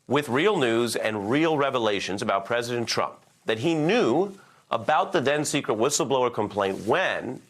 with real news and real revelations about President Trump, that he knew about the then-secret whistleblower complaint when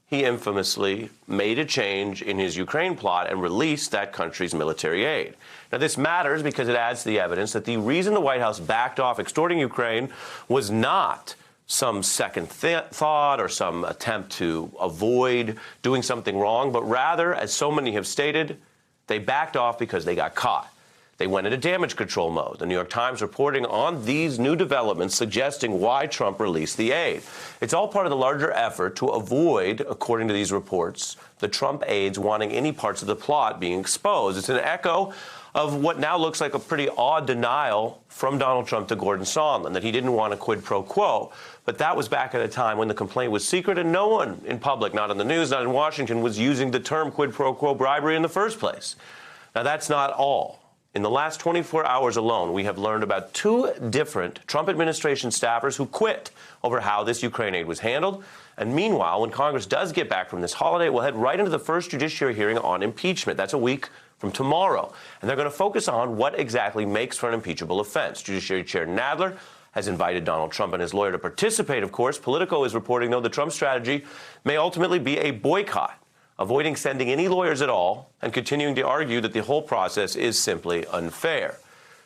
he infamously made a change in his Ukraine plot and released that country's military aid. Now, this matters because it adds to the evidence that the reason the White House backed off extorting Ukraine was not some second thought or some attempt to avoid doing something wrong, but rather, as so many have stated, they backed off because they got caught. They went into damage control mode. The New York Times reporting on these new developments suggesting why Trump released the aid. It's all part of the larger effort to avoid, according to these reports, the Trump aides wanting any parts of the plot being exposed. It's an echo of what now looks like a pretty odd denial from Donald Trump to Gordon Sondland, that he didn't want a quid pro quo. But that was back at a time when the complaint was secret and no one in public, not in the news, not in Washington, was using the term quid pro quo bribery in the first place. Now, that's not all. In the last 24 hours alone, we have learned about 2 different Trump administration staffers who quit over how this Ukraine aid was handled. And meanwhile, when Congress does get back from this holiday, we'll head right into the first judiciary hearing on impeachment. That's a week from tomorrow. And they're going to focus on what exactly makes for an impeachable offense. Judiciary Chair Nadler has invited Donald Trump and his lawyer to participate, of course. Politico is reporting, though, the Trump strategy may ultimately be a boycott, avoiding sending any lawyers at all and continuing to argue that the whole process is simply unfair.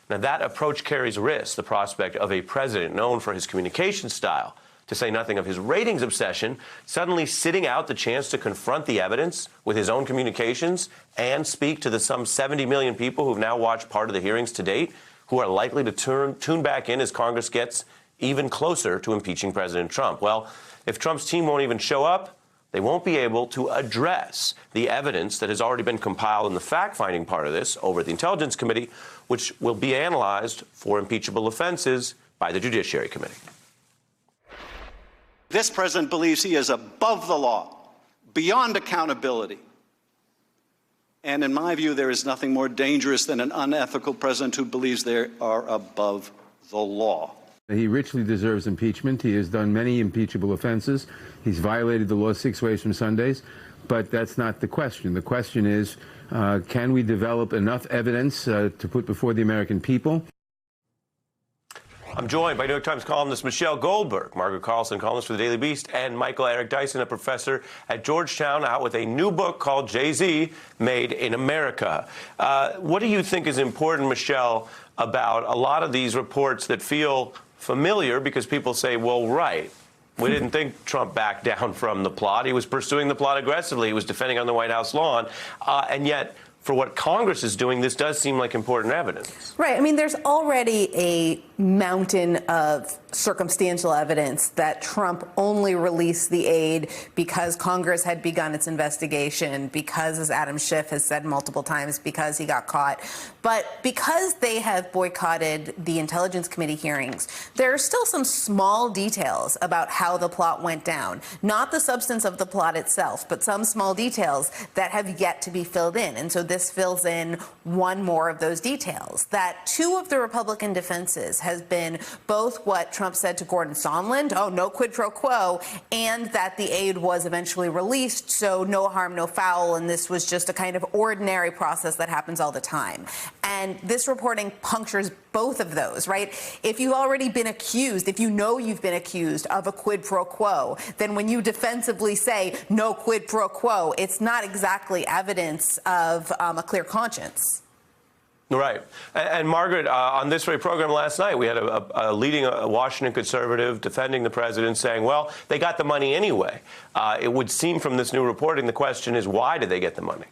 Now, that approach carries risk, the prospect of a president known for his communication style, to say nothing of his ratings obsession, suddenly sitting out the chance to confront the evidence with his own communications and speak to the some 70 million people who've now watched part of the hearings to date, who are likely to tune back in as Congress gets even closer to impeaching President Trump. Well, if Trump's team won't even show up, they won't be able to address the evidence that has already been compiled in the fact-finding part of this over at the Intelligence Committee, which will be analyzed for impeachable offenses by the Judiciary Committee. This president believes he is above the law, beyond accountability. And in my view, there is nothing more dangerous than an unethical president who believes they are above the law. He richly deserves impeachment. He has done many impeachable offenses. He's violated the law 6 ways from Sundays. But that's not the question. The question is, can we develop enough evidence to put before the American people? I'm joined by New York Times columnist Michelle Goldberg, Margaret Carlson, columnist for the Daily Beast, and Michael Eric Dyson, a professor at Georgetown, out with a new book called Jay-Z, Made in America. What do you think is important, Michelle, about a lot of these reports that feel familiar because people say, well, right, we didn't think Trump backed down from the plot. He was pursuing the plot aggressively. He was defending on the White House lawn. And yet, for what Congress is doing, this does seem like important evidence. Right. I mean, there's already a mountain of circumstantial evidence that Trump only released the aid because Congress had begun its investigation, because, as Adam Schiff has said multiple times, because he got caught. But because they have boycotted the Intelligence Committee hearings, there are still some small details about how the plot went down. Not the substance of the plot itself, but some small details that have yet to be filled in. And so this fills in one more of those details. That 2 of the Republican defenses has been both what Trump said to Gordon Sondland, oh, no quid pro quo, and that the aid was eventually released, so no harm, no foul, and this was just a kind of ordinary process that happens all the time. And this reporting punctures both of those, right? If you've already been accused, if you know you've been accused of a quid pro quo, then when you defensively say no quid pro quo, it's not exactly evidence of a clear conscience. Right. And Margaret, on this very program last night, we had a leading Washington conservative defending the president, saying, well, they got the money anyway. It would seem from this new reporting, the question is, why did they get the money?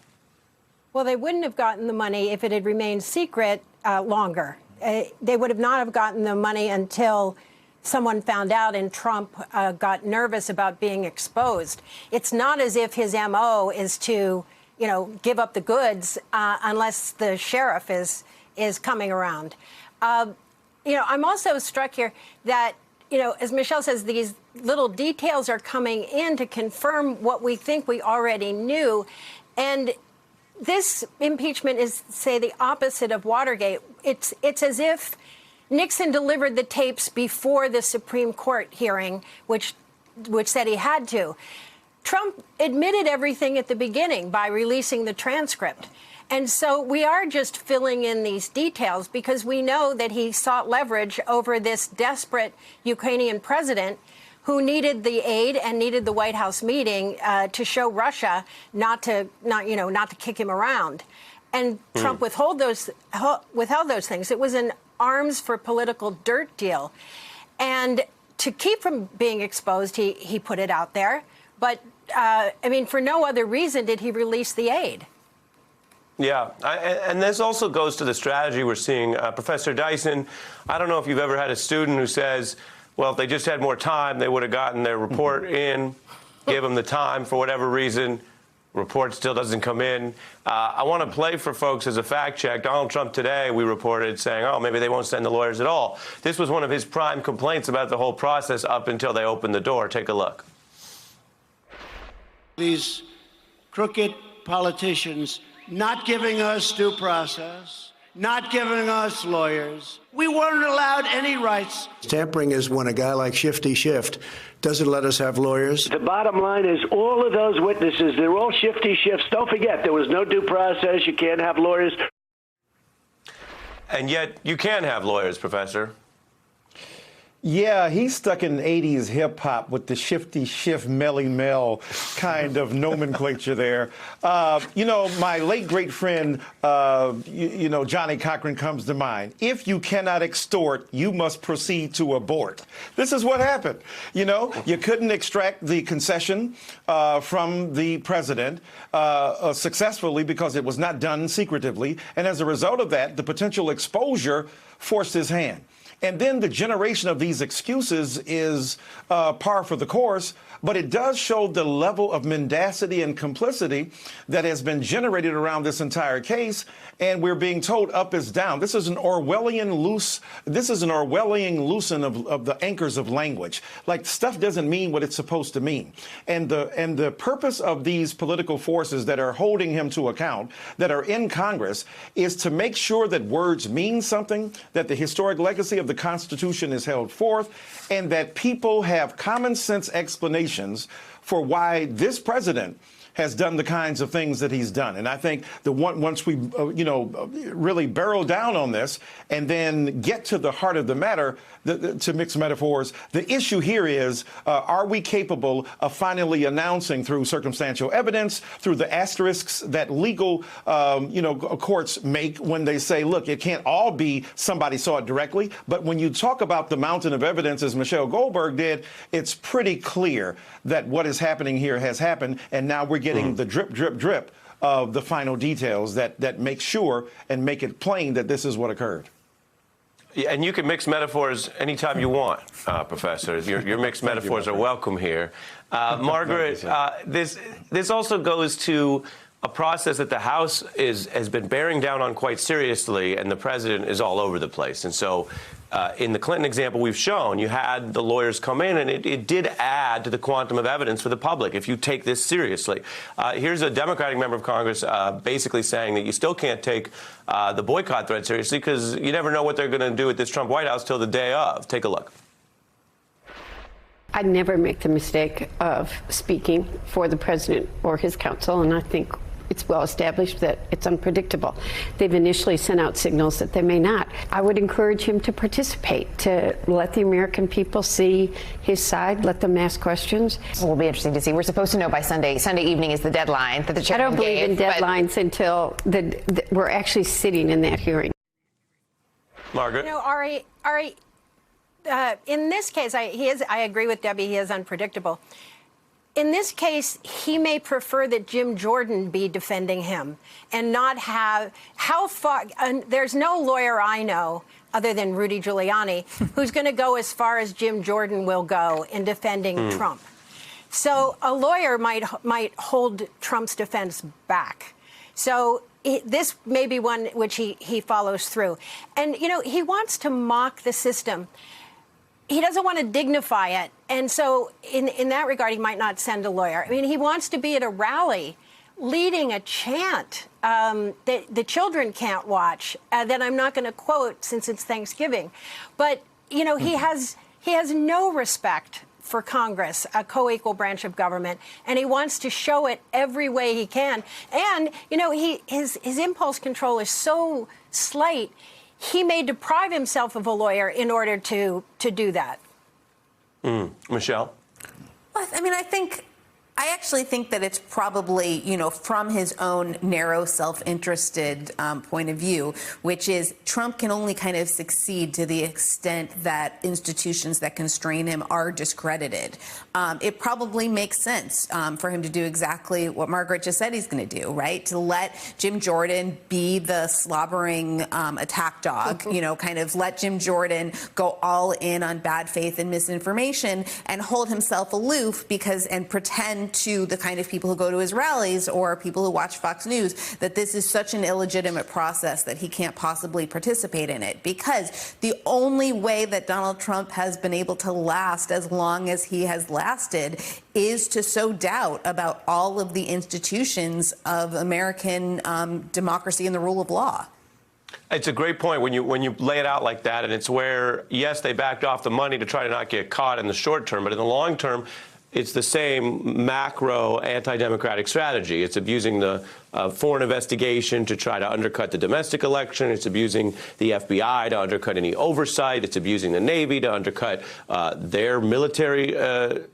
Well, they wouldn't have gotten the money if it had remained secret longer. They would have not have gotten the money until someone found out and Trump got nervous about being exposed. It's not as if his M.O. is to give up the goods unless the sheriff is coming around. I'm also struck here that, as Michelle says, these little details are coming in to confirm what we think we already knew. And this impeachment is, say, the opposite of Watergate. It's as if Nixon delivered the tapes before the Supreme Court hearing, which said he had to. Trump admitted everything at the beginning by releasing the transcript. And so we are just filling in these details because we know that he sought leverage over this desperate Ukrainian president who needed the aid and needed the White House meeting to show Russia not to kick him around. And Trump withheld those things. It was an arms for political dirt deal. And to keep from being exposed, he put it out there. But, for no other reason did he release the aid. Yeah, and this also goes to the strategy we're seeing. Professor Dyson, I don't know if you've ever had a student who says, well, if they just had more time, they would have gotten their report in, give them the time for whatever reason. Report still doesn't come in. I want to play for folks as a fact check. Donald Trump today, we reported saying, oh, maybe they won't send the lawyers at all. This was one of his prime complaints about the whole process up until they opened the door. Take a look. These crooked politicians not giving us due process, not giving us lawyers. We weren't allowed any rights. Tampering is when a guy like Shifty Schiff doesn't let us have lawyers. The bottom line is all of those witnesses, they're all Shifty Schiffs. Don't forget, there was no due process. You can't have lawyers. And yet you can have lawyers, Professor. Yeah, he's stuck in 80s hip-hop with the Shifty Schiff, Melly Mel kind of nomenclature there. My late great friend, Johnny Cochran comes to mind. If you cannot extort, you must proceed to abort. This is what happened. You couldn't extract the concession from the president successfully because it was not done secretively. And as a result of that, the potential exposure forced his hand. And then the generation of these excuses is par for the course, but it does show the level of mendacity and complicity that has been generated around this entire case. And we're being told up is down. This is an Orwellian loosen of the anchors of language. Like, stuff doesn't mean what it's supposed to mean. And the purpose of these political forces that are holding him to account, that are in Congress, is to make sure that words mean something, that the historic legacy of the Constitution is held forth, and that people have common sense explanations for why this president has done the kinds of things that he's done. And I think once we, really barrel down on this and then get to the heart of the matter, to mix metaphors, the issue here is, are we capable of finally announcing through circumstantial evidence, through the asterisks that legal, courts make when they say, look, it can't all be somebody saw it directly. But when you talk about the mountain of evidence, as Michelle Goldberg did, it's pretty clear that what is happening here has happened. And now we're getting the drip, drip, drip of the final details that make sure and make it plain that this is what occurred. Yeah, and you can mix metaphors anytime you want, Professor. Your mixed metaphors are welcome here. Margaret, this also goes to a process that the House has been bearing down on quite seriously, and the president is all over the place. And so in the Clinton example we've shown, you had the lawyers come in, and it did add to the quantum of evidence for the public if you take this seriously. Here's a Democratic member of Congress basically saying that you still can't take the boycott threat seriously because you never know what they're going to do at this Trump White House till the day of. Take a look. I'd never make the mistake of speaking for the president or his counsel, and I think it's well established that it's unpredictable. They've initially sent out signals that they may not. I would encourage him to participate, to let the American people see his side, let them ask questions. It will be interesting to see. We're supposed to know by Sunday. Sunday evening is the deadline that the chairman I don't believe gave, in deadlines until we're actually sitting in that hearing. Margaret? Ari, in this case, I agree with Debbie, he is unpredictable. In this case, he may prefer that Jim Jordan be defending him and not have there's no lawyer I know other than Rudy Giuliani who's going to go as far as Jim Jordan will go in defending Trump. So a lawyer might hold Trump's defense back. So this may be one which he follows through. And, he wants to mock the system. He doesn't want to dignify it. And so in that regard, he might not send a lawyer. I mean, he wants to be at a rally leading a chant that the children can't watch, that I'm not going to quote since it's Thanksgiving. But, he has no respect for Congress, a co-equal branch of government, and he wants to show it every way he can. And, you know, his impulse control is so slight, he may deprive himself of a lawyer in order to do that. Michelle? Well, I mean, I actually think that it's probably, you know, from his own narrow, self-interested point of view, which is Trump can only kind of succeed to the extent that institutions that constrain him are discredited. It probably makes sense for him to do exactly what Margaret just said he's going to do, right? To let Jim Jordan be the slobbering attack dog, you know, kind of let Jim Jordan go all in on bad faith and misinformation and hold himself aloof and pretend to the kind of people who go to his rallies or people who watch Fox News that this is such an illegitimate process that he can't possibly participate in it. Because the only way that Donald Trump has been able to last as long as he has lasted is to sow doubt about all of the institutions of American democracy and the rule of law. It's a great point when you lay it out like that, and it's where, yes, they backed off the money to try to not get caught in the short term, but in the long term, it's the same macro anti-democratic strategy. It's abusing the foreign investigation to try to undercut the domestic election. It's abusing the FBI to undercut any oversight. It's abusing the Navy to undercut their military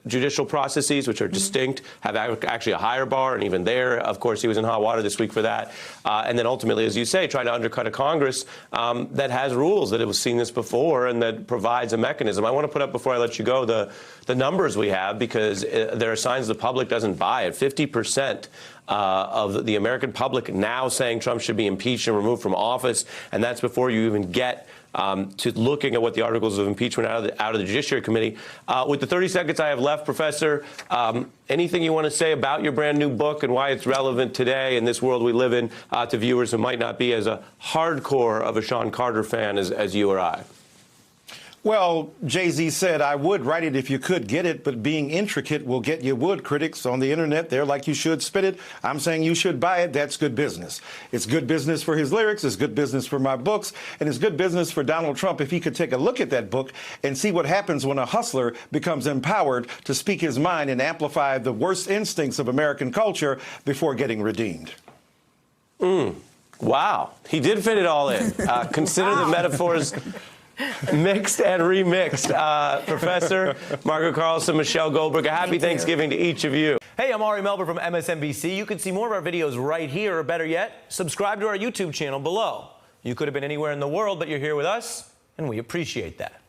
judicial processes, which are distinct, have actually a higher bar. And even there, of course, he was in hot water this week for that. And then ultimately, as you say, trying to undercut a Congress that has rules, that it was seen this before, and that provides a mechanism. I want to put up, before I let you go, the numbers we have, because there are signs the public doesn't buy it. 50% of the American public now saying Trump should be impeached and removed from office, and that's before you even get to looking at what the articles of impeachment out of the Judiciary Committee. With the 30 seconds I have left, Professor, anything you want to say about your brand new book and why it's relevant today in this world we live in to viewers who might not be as a hardcore of a Sean Carter fan as you or I? Well, Jay-Z said, I would write it if you could get it, but being intricate will get you wood. Critics on the internet, they're like, you should spit it. I'm saying you should buy it. That's good business. It's good business for his lyrics. It's good business for my books. And it's good business for Donald Trump if he could take a look at that book and see what happens when a hustler becomes empowered to speak his mind and amplify the worst instincts of American culture before getting redeemed. Wow. He did fit it all in. Consider the metaphors mixed and remixed. Professor Margaret Carlson, Michelle Goldberg, a happy Thanksgiving to each of you. Hey, I'm Ari Melber from MSNBC. You can see more of our videos right here, or better yet, subscribe to our YouTube channel below. You could have been anywhere in the world, but you're here with us, and we appreciate that.